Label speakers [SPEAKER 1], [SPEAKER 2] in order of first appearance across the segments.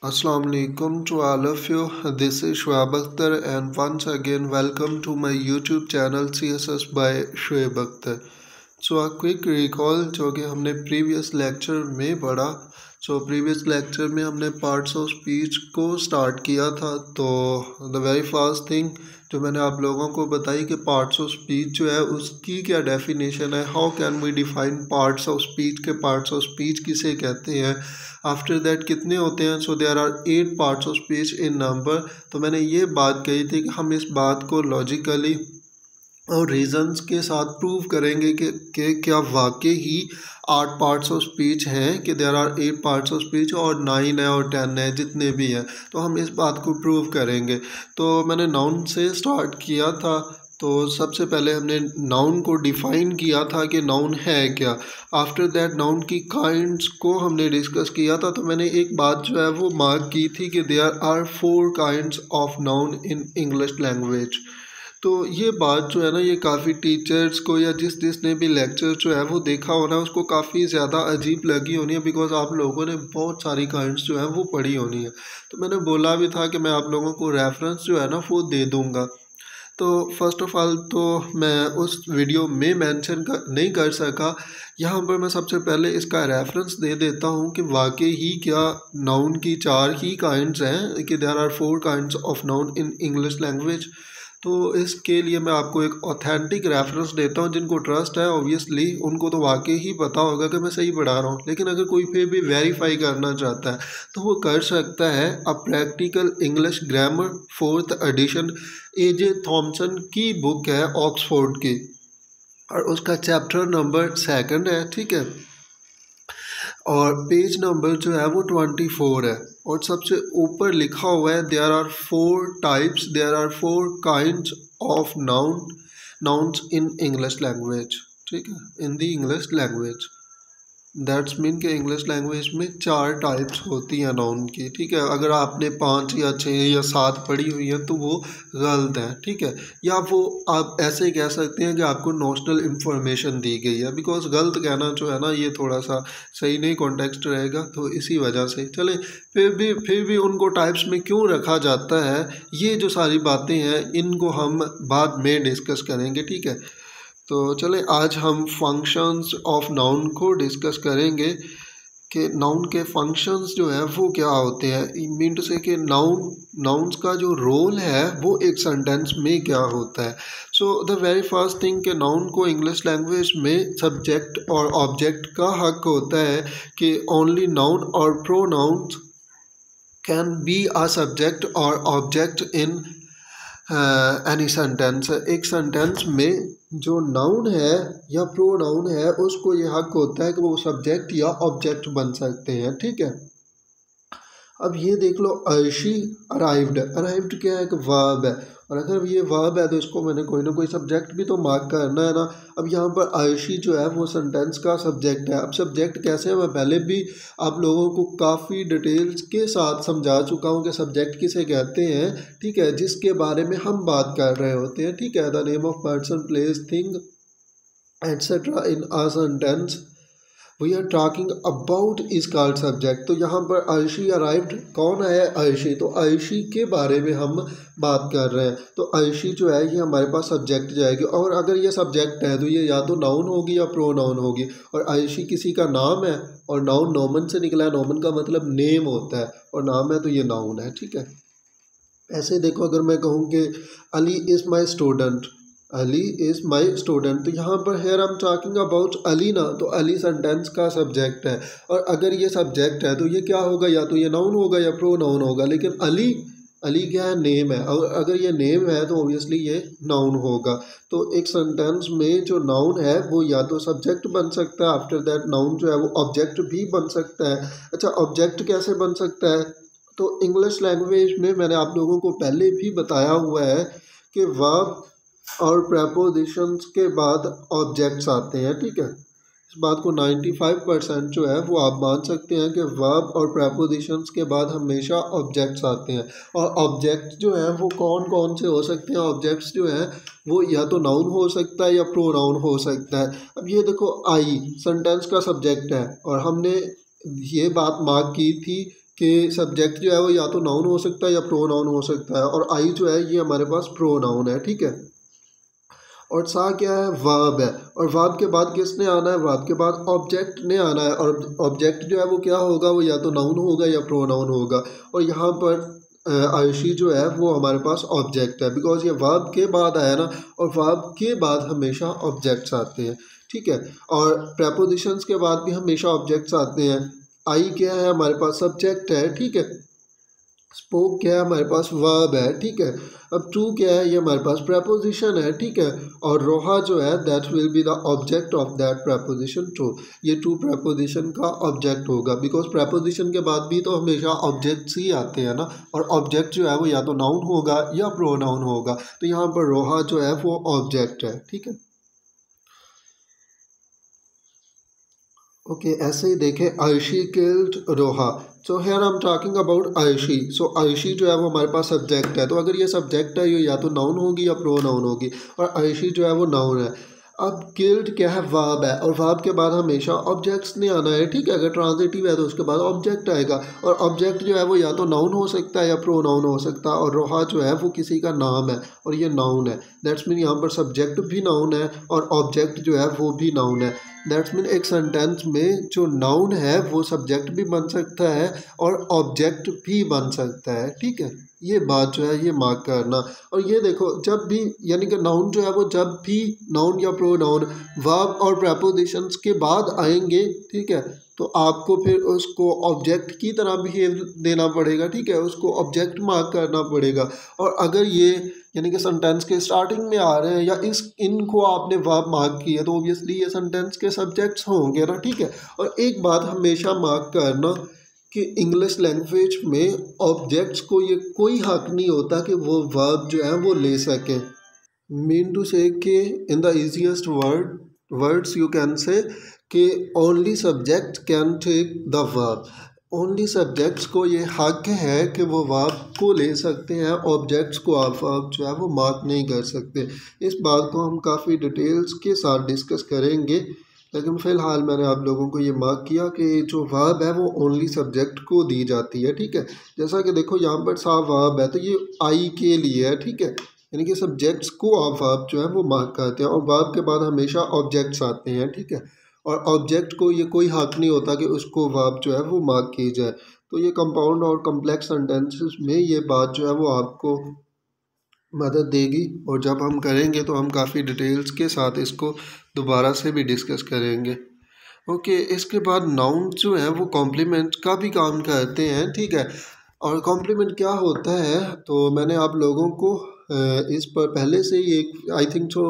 [SPEAKER 1] Assalamu alaikum to all of you. This is Shoaib Akhtar and once again welcome to my YouTube channel CSS by Shoaib Akhtar. So a quick recall जो कि हमने previous lecture में पढ़ा। Previous lecture में हमने parts of speech को start किया था। तो द वेरी फर्स्ट थिंग जो मैंने आप लोगों को बताई कि पार्ट्स ऑफ स्पीच जो है उसकी क्या डेफिनेशन है, how can we define parts of speech के पार्ट्स ऑफ स्पीच किसे कहते हैं। आफ्टर दैट कितने होते हैं, so there are 8 parts of speech in number. तो मैंने ये बात कही थी कि हम इस बात को लॉजिकली और रीजंस के साथ प्रूव करेंगे कि क्या वाकई ही 8 पार्ट्स ऑफ स्पीच हैं कि there are 8 parts of speech और 9 है और 10 है, जितने भी हैं। तो हम इस बात को प्रूव करेंगे। तो मैंने नाउन से स्टार्ट किया था। तो सबसे पहले हमने नाउन को डिफ़ाइन किया था कि नाउन है क्या। आफ्टर दैट नाउन की काइंड्स को हमने डिस्कस किया था। तो मैंने एक बात जो है वो मार्क की थी कि there are 4 kinds of noun in English language. तो ये बात जो है ना, ये काफ़ी टीचर्स को या जिसने भी लेक्चर जो है वो देखा होना उसको काफ़ी ज़्यादा अजीब लगी होनी है, बिकॉज आप लोगों ने बहुत सारी काइंड्स जो है वो पढ़ी होनी है। तो मैंने बोला भी था कि मैं आप लोगों को रेफरेंस जो है ना वो दे दूँगा। तो फर्स्ट ऑफ़ ऑल तो मैं उस वीडियो में मेंशन नहीं कर सका। यहाँ पर मैं सबसे पहले इसका रेफरेंस दे देता हूँ कि वाकई ही क्या नाउन की 4 ही काइंड्स हैं कि there are 4 kinds of noun in English language. तो इसके लिए मैं आपको एक ऑथेंटिक रेफरेंस देता हूँ। जिनको ट्रस्ट है ऑब्वियसली उनको तो वाकई ही पता होगा कि मैं सही पढ़ा रहा हूँ, लेकिन अगर कोई फिर भी वेरीफाई करना चाहता है तो वो कर सकता है। A practical English grammar 4th edition AJ Thomson की बुक है ऑक्सफोर्ड की, और उसका चैप्टर नंबर 2 है, ठीक है। और पेज नंबर जो है वो 24 है, और सबसे ऊपर लिखा हुआ है there are 4 types, there are 4 kinds of nouns in English language, ठीक है, in the English language. That's mean कि इंग्लिश लैंग्वेज में 4 टाइप्स होती हैं नाउन की, ठीक है। अगर आपने 5 या 6 या 7 पढ़ी हुई है तो वो गलत है, ठीक है। या वो आप ऐसे कह सकते हैं कि आपको नोशनल इन्फॉर्मेशन दी गई है, बिकॉज गलत कहना जो है ना ये थोड़ा सा सही नहीं कॉन्टेक्स्ट रहेगा, तो इसी वजह से चले। फिर भी उनको टाइप्स में क्यों रखा जाता है, ये जो सारी बातें हैं इनको हम बाद में डिस्कस करेंगे, ठीक है। तो चले आज हम फंक्शंस ऑफ नाउन को डिस्कस करेंगे कि नाउन के फंक्शंस जो है वो क्या होते हैं। मीन टू से कि नाउन्स का जो रोल है वो एक सेंटेंस में क्या होता है। So the very first thing कि नाउन को इंग्लिश लैंग्वेज में सब्जेक्ट और ऑब्जेक्ट का हक होता है कि ओनली नाउन और pronouns can be a subject और ऑब्जेक्ट इन एनी सेंटेंस। एक सेंटेंस में जो नाउन है या प्रोनाउन है उसको ये हक होता है कि वो सब्जेक्ट या ऑब्जेक्ट बन सकते हैं, ठीक है। अब ये देख लो, अर्शी अराइव्ड क्या है कि वर्ब है, और अगर ये वर्ब है तो इसको मैंने कोई ना कोई सब्जेक्ट भी तो मार्क करना है ना। अब यहाँ पर अर्शी जो है वो सेंटेंस का सब्जेक्ट है। अब सब्जेक्ट कैसे है, मैं पहले भी आप लोगों को काफ़ी डिटेल्स के साथ समझा चुका हूँ कि सब्जेक्ट किसे कहते हैं, ठीक है, जिसके बारे में हम बात कर रहे होते हैं, ठीक है। The name of person, place, thing etcetera in a sentence we are talking about is called subject. तो यहाँ पर अर्शी अराइव्ड, कौन है अर्शी, तो अर्शी के बारे में हम बात कर रहे हैं। तो अर्शी जो है ये हमारे पास सब्जेक्ट जाएगी, और अगर ये सब्जेक्ट है तो ये या तो नाउन होगी या प्रोनाउन होगी। और अर्शी किसी का नाम है, और नाउन नोमन से निकला है, नोमन का मतलब नेम होता है, और नाम है तो ये नाउन है, ठीक है। ऐसे देखो, अगर मैं कहूँ कि Ali is my student, Ali is my student, तो यहाँ पर hair I am talking about Ali ना, तो अली सेंटेंस का सब्जेक्ट है। और अगर ये सब्जेक्ट है तो ये क्या होगा, या तो ये नाउन होगा या प्रोनाउन होगा। लेकिन अली क्या है, नेम है, और अगर ये नेम है तो ऑब्वियसली ये नाउन होगा। तो एक सेंटेंस में जो नाउन है वो या तो सब्जेक्ट बन सकता है, आफ्टर दैट नाउन जो है वो ऑब्जेक्ट भी बन सकता है। अच्छा, ऑब्जेक्ट कैसे बन सकता है, तो इंग्लिश लैंग्वेज में मैंने आप लोगों को पहले भी बताया हुआ है कि वर्ब और प्रेपोजिशंस के बाद ऑब्जेक्ट्स आते हैं, ठीक है। इस बात को 95% जो है वो आप मान सकते हैं कि वर्ब और प्रेपोजिशंस के बाद हमेशा ऑब्जेक्ट्स आते हैं। और ऑब्जेक्ट जो है वो कौन कौन से हो सकते हैं, ऑब्जेक्ट्स जो हैं वो या तो नाउन हो सकता है या प्रोनाउन हो सकता है। अब ये देखो, आई सेंटेंस का सब्जेक्ट है, और हमने ये बात मार्क की थी कि सब्जेक्ट जो है वो या तो नाउन हो सकता है या प्रोनाउन हो सकता है, और आई जो है ये हमारे पास प्रोनाउन है, ठीक है। और सा क्या है, वर्ब है, और वर्ब के बाद किसने आना है, वर्ब के बाद ऑब्जेक्ट ने आना है, और ऑब्जेक्ट जो है वो क्या होगा, वो या तो नाउन होगा या प्रोनाउन होगा। और यहाँ पर आयुषी जो है वो हमारे पास ऑब्जेक्ट है, बिकॉज ये वर्ब के बाद आया ना, और वर्ब के बाद हमेशा ऑब्जेक्ट्स आते हैं, ठीक है। और प्रेपोजिशंस के बाद भी हमेशा ऑब्जेक्ट्स आते हैं। आई क्या है, हमारे पास सब्जेक्ट है, ठीक है। स्पोक क्या है, हमारे पास वर्ब है, ठीक है। अब टू क्या है, ये हमारे पास प्रेपोजिशन है, ठीक है। और रोहा जो है that will be the object of that preposition to, ये टू प्रेपोजिशन का ऑब्जेक्ट होगा, बिकॉज प्रेपोजिशन के बाद भी तो हमेशा ऑब्जेक्ट्स ही आते हैं ना, और ऑब्जेक्ट जो है वो या तो नाउन होगा या प्रोनाउन होगा, तो यहाँ पर रोहा जो है वो ऑब्जेक्ट है, ठीक है। ओके ऐसे ही देखें, Aishi killed Roha, so here I am talking about Aishi. So Aishi जो है वो हमारे पास सब्जेक्ट है, तो अगर ये सब्जेक्ट है ये या तो नाउन होगी या प्रोनाउन होगी, और आयशी जो है वो नाउन है। अब किल्ड क्या है, वर्ब है, और वर्ब के बाद हमेशा ऑब्जेक्ट्स नहीं आना है, ठीक है। अगर ट्रांजिटिव है तो उसके बाद ऑब्जेक्ट आएगा, और ऑब्जेक्ट जो है वो या तो नाउन हो सकता है या प्रोनाउन हो सकता है, और रोहा जो है वो किसी का नाम है और ये नाउन है। दैट्स मीन यहाँ पर सब्जेक्ट भी नाउन है और ऑब्जेक्ट जो है वो भी नाउन है। दैट्स मीन एक सेंटेंस में जो नाउन है वो सब्जेक्ट भी बन सकता है और ऑब्जेक्ट भी बन सकता है, ठीक है। ये बात जो है ये मार्क करना। और ये देखो, जब भी यानी कि नाउन जो है वो जब भी नाउन या प्रोनाउन वर्ब और प्रेपोजिशंस के बाद आएंगे, ठीक है, तो आपको फिर उसको ऑब्जेक्ट की तरह बिहेव देना पड़ेगा, ठीक है, उसको ऑब्जेक्ट मार्क करना पड़ेगा। और अगर ये यानी कि सेंटेंस के स्टार्टिंग में आ रहे हैं या इनको आपने वर्ब मार्क किया तो ऑब्वियसली ये सेंटेंस के सब्जेक्ट्स होंगे ना, ठीक है। और एक बात हमेशा मार्क करना कि इंग्लिश लैंग्वेज में ऑब्जेक्ट्स को ये कोई हक नहीं होता कि वो वर्ब जो है वो ले सके। मीन टू से कि in the easiest words you can say कि only subject can take the verb, only subjects को ये हक है कि वो वर्ब को ले सकते हैं, ऑब्जेक्ट्स को आप वर्ब जो है वो मार्क नहीं कर सकते। इस बात को हम काफ़ी डिटेल्स के साथ डिस्कस करेंगे, लेकिन फ़िलहाल मैंने आप लोगों को ये मार्क किया कि जो वर्ब है वो ओनली सब्जेक्ट को दी जाती है, ठीक है। जैसा कि देखो यहाँ पर सा वर्ब है तो ये आई के लिए है, ठीक है, यानी कि सब्जेक्ट्स को आप वर्ब जो है वो मार्क करते हैं, और वर्ब के बाद हमेशा ऑब्जेक्ट्स आते हैं, ठीक है। और ऑब्जेक्ट को ये कोई हक नहीं होता कि उसको वर्ब जो है वो मार्क की जाए। तो ये कंपाउंड और कम्प्लेक्स सेंटेंसेस में ये बात जो है वो आपको मदद देगी, और जब हम करेंगे तो हम काफ़ी डिटेल्स के साथ इसको दोबारा से भी डिस्कस करेंगे। ओके इसके बाद नाउन जो है वो कॉम्प्लीमेंट का भी काम करते हैं, ठीक है। और कॉम्प्लीमेंट क्या होता है, तो मैंने आप लोगों को इस पर पहले से ही एक आई थिंक सो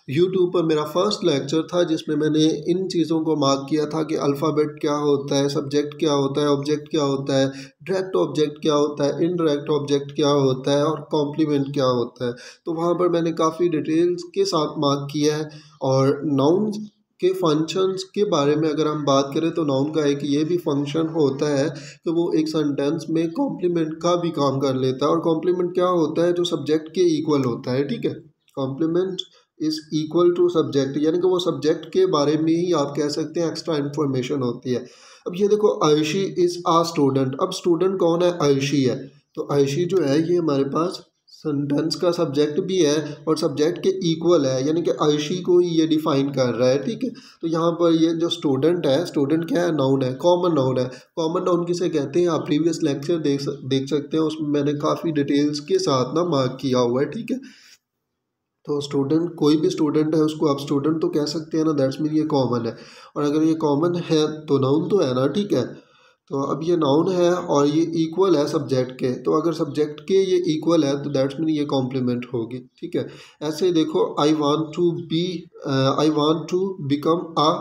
[SPEAKER 1] यूट्यूब पर मेरा फर्स्ट लेक्चर था जिसमें मैंने इन चीज़ों को मार्क किया था कि अल्फ़ाबेट क्या होता है, सब्जेक्ट क्या होता है, ऑब्जेक्ट क्या होता है, डायरेक्ट ऑब्जेक्ट क्या होता है, इनडायरेक्ट ऑब्जेक्ट क्या होता है, और कॉम्प्लीमेंट क्या होता है। तो वहाँ पर मैंने काफ़ी डिटेल्स के साथ मार्क किया है। और नाउन के फंक्शंस के बारे में अगर हम बात करें तो नाउन का एक ये भी फंक्शन होता है कि वो एक सेंटेंस में कॉम्प्लीमेंट का भी काम कर लेता है। और कॉम्प्लीमेंट क्या होता है, जो सब्जेक्ट के इक्वल होता है, ठीक है। Complement is equal to subject, यानी कि वो सब्जेक्ट के बारे में ही आप कह सकते हैं एक्स्ट्रा इन्फॉर्मेशन होती है। अब ये देखो, आयुषी इज़ आ स्टूडेंट, अब स्टूडेंट कौन है, आयुषी है। तो आयुषी जो है ये हमारे पास सेंटेंस का सब्जेक्ट भी है और सब्जेक्ट के इक्वल है, यानी कि आयुषी को ही ये डिफाइन कर रहा है, ठीक है। तो यहाँ पर ये जो स्टूडेंट है, स्टूडेंट क्या है, नाउन है, कॉमन नाउन है। कॉमन नाउन किसे कहते हैं, आप प्रीवियस लेक्चर देख सकते हैं, उसमें मैंने काफ़ी डिटेल्स के साथ ना मार्क किया हुआ है, ठीक है। तो स्टूडेंट, कोई भी स्टूडेंट है उसको आप स्टूडेंट तो कह सकते हैं ना, दैट्स मीन ये कॉमन है। और अगर ये कॉमन है तो नाउन तो है ना, ठीक है। तो अब ये नाउन है और ये इक्वल है सब्जेक्ट के, तो अगर सब्जेक्ट के ये इक्वल है तो दैट्स मीन ये कॉम्प्लीमेंट होगी, ठीक है। ऐसे ही देखो, I want to become a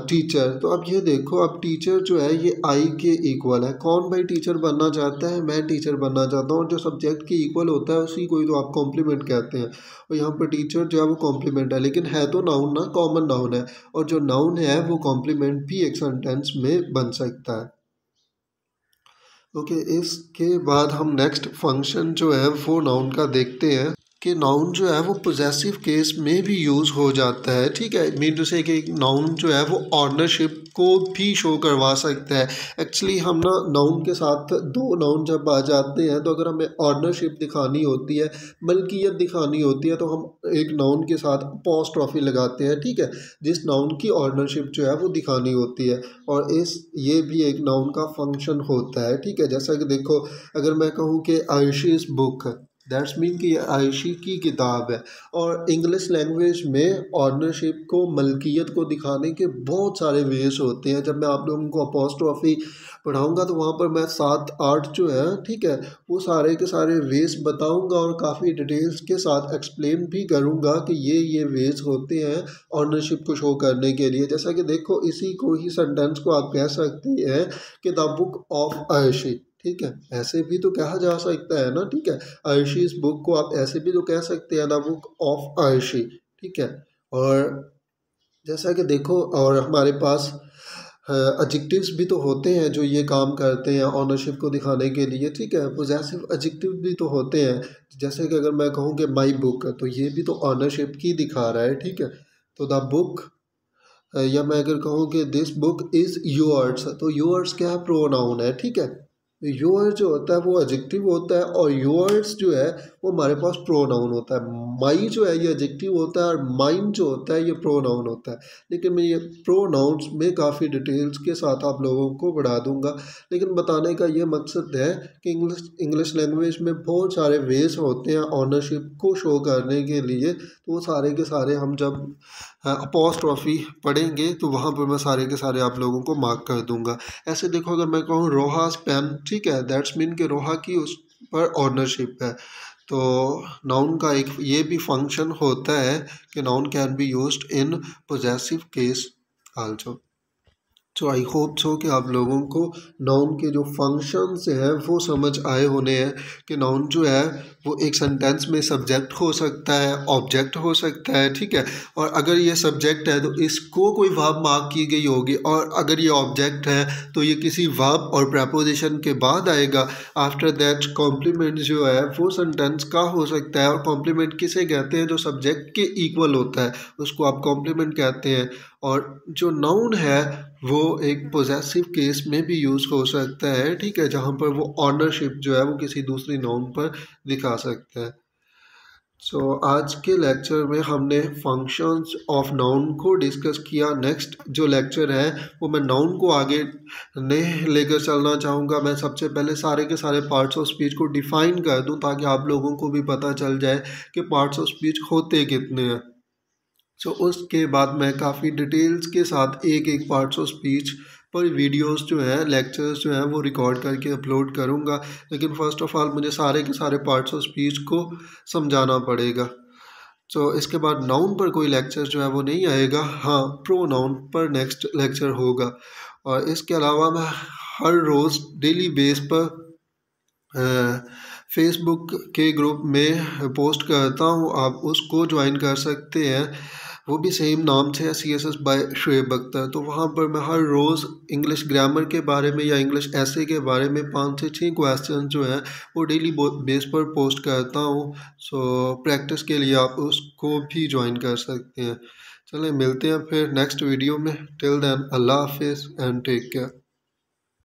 [SPEAKER 1] teacher, तो अब ये देखो, अब टीचर जो है ये आई के इक्वल है। कौन भाई टीचर बनना चाहता है, मैं टीचर बनना चाहता हूँ, और जो सब्जेक्ट के इक्वल होता है उसी को ही तो आप कॉम्प्लीमेंट कहते हैं। और यहाँ पर टीचर जो है वो कॉम्प्लीमेंट है, लेकिन है तो नाउन ना, कॉमन नाउन है, और जो नाउन है वो कॉम्प्लीमेंट भी एक सेंटेंस में बन सकता है। ओके इसके बाद हम नेक्स्ट फंक्शन जो है वो नाउन का देखते हैं कि नाउन जो है वो पोजेसिव केस में भी यूज़ हो जाता है, ठीक है। मीन टू से कि नाउन जो है वो ऑनरशिप को भी शो करवा सकता है। एक्चुअली हम ना नाउन के साथ दो नाउन जब आ जाते हैं तो अगर हमें ऑनरशिप दिखानी होती है, मलकियत दिखानी होती है, तो हम एक नाउन के साथ अपॉस्ट्रॉफी लगाते हैं, ठीक है, जिस नाउन की ऑनरशिप जो है वो दिखानी होती है। और ये भी एक नाउन का फंक्शन होता है, ठीक है। जैसा कि देखो, अगर मैं कहूँ कि आयशीज़ बुक, दैट्स मीन कि ये आयशी की किताब है। और इंग्लिश लैंग्वेज में ऑनरशिप को, मलकियत को दिखाने के बहुत सारे वेज होते हैं। जब मैं आप लोगों को अपॉस्ट्रॉफी पढ़ाऊंगा तो वहाँ पर मैं 7-8 जो है, ठीक है, वो सारे के सारे वेज बताऊंगा और काफ़ी डिटेल्स के साथ एक्सप्लेन भी करूंगा कि ये वेज होते हैं ऑनरशिप को शो करने के लिए। जैसा कि देखो, इसी को ही सेंटेंस को आप कह सकते हैं कि द बुक ऑफ आयशी, ठीक है, ऐसे भी तो कहा जा सकता है ना, ठीक है। आयशी इस बुक को आप ऐसे भी तो कह सकते हैं, द बुक ऑफ आयशी, ठीक है। और जैसा कि देखो, और हमारे पास एडजेक्टिव्स भी तो होते हैं जो ये काम करते हैं ऑनरशिप को दिखाने के लिए, ठीक है। पोजेसिव एडजेक्टिव भी तो होते हैं। जैसे कि अगर मैं कहूँ कि माई बुक, तो ये भी तो ऑनरशिप की दिखा रहा है, ठीक है। तो द बुक, या मैं अगर कहूँ कि दिस बुक इज़ योर्स, तो योर्स क्या है, प्रोनाउन है, ठीक है। योर जो होता है वो एडजेक्टिव होता है और योर्स जो है वो हमारे पास प्रोनाउन होता है। माई जो है ये एडजेक्टिव होता है और माइन जो होता है ये प्रोनाउन होता है। लेकिन मैं ये प्रोनाउंस में काफ़ी डिटेल्स के साथ आप लोगों को बढ़ा दूंगा। लेकिन बताने का ये मकसद है कि इंग्लिश लैंग्वेज में बहुत सारे वेज होते हैं ऑनरशिप को शो करने के लिए। तो वो सारे के सारे हम जब अपॉस्ट्रॉफी पढ़ेंगे तो वहाँ पर मैं सारे के सारे आप लोगों को मार्क कर दूंगा। ऐसे देखो, अगर मैं कहूँ रोहास पेन, ठीक है, दैट्स मीन कि रोहा की उस पर ऑनरशिप है। तो नाउन का एक ये भी फंक्शन होता है कि noun can be used in possessive case also. So I hope so कि आप लोगों को नाउन के जो फंक्शंस हैं वो समझ आए होने हैं कि नाउन जो है वो एक सेंटेंस में सब्जेक्ट हो सकता है, ऑब्जेक्ट हो सकता है, ठीक है। और अगर ये सब्जेक्ट है तो इसको कोई वर्ब मार्क की गई होगी, और अगर ये ऑब्जेक्ट है तो ये किसी वर्ब और प्रपोजिशन के बाद आएगा। आफ्टर दैट कॉम्प्लीमेंट जो है वो सेंटेंस का हो सकता है। और कॉम्प्लीमेंट किसे कहते हैं, जो सब्जेक्ट के इक्वल होता है उसको आप कॉम्प्लीमेंट कहते हैं। और जो नाउन है वो एक पोजेसिव केस में भी यूज़ हो सकता है, ठीक है, जहाँ पर वो ऑनरशिप जो है वो किसी दूसरी नाउन पर दिखा सकता है। सो आज के लेक्चर में हमने फंक्शंस ऑफ नाउन को डिस्कस किया। नेक्स्ट जो लेक्चर है वो मैं नाउन को आगे नहीं लेकर चलना चाहूँगा। मैं सबसे पहले सारे के सारे पार्ट्स ऑफ स्पीच को डिफ़ाइन कर दूँ ताकि आप लोगों को भी पता चल जाए कि पार्ट्स ऑफ स्पीच होते कितने हैं। सो उसके बाद मैं काफ़ी डिटेल्स के साथ एक एक पार्ट्स ऑफ स्पीच पर वीडियोस जो हैं, लेक्चर्स जो हैं वो रिकॉर्ड करके अपलोड करूँगा। लेकिन फ़र्स्ट ऑफ़ ऑल मुझे सारे के सारे पार्ट्स ऑफ स्पीच को समझाना पड़ेगा। सो इसके बाद नाउन पर कोई लेक्चर जो है वो नहीं आएगा। हाँ, प्रोनाउन पर नेक्स्ट लेक्चर होगा। और इसके अलावा मैं हर रोज़ डेली बेस पर फेसबुक के ग्रुप में पोस्ट करता हूँ, आप उसको ज्वाइन कर सकते हैं। वो भी सेम नाम से है, CSS बाय शुएब अख्तर। तो वहाँ पर मैं हर रोज़ इंग्लिश ग्रामर के बारे में या इंग्लिश ऐसे के बारे में 5 से 6 क्वेश्चन जो हैं वो डेली बेस पर पोस्ट करता हूँ। सो प्रैक्टिस के लिए आप उसको भी ज्वाइन कर सकते हैं। चलें, मिलते हैं फिर नेक्स्ट वीडियो में। टिल देन, अल्लाह हाफिज़ एंड टेक केयर।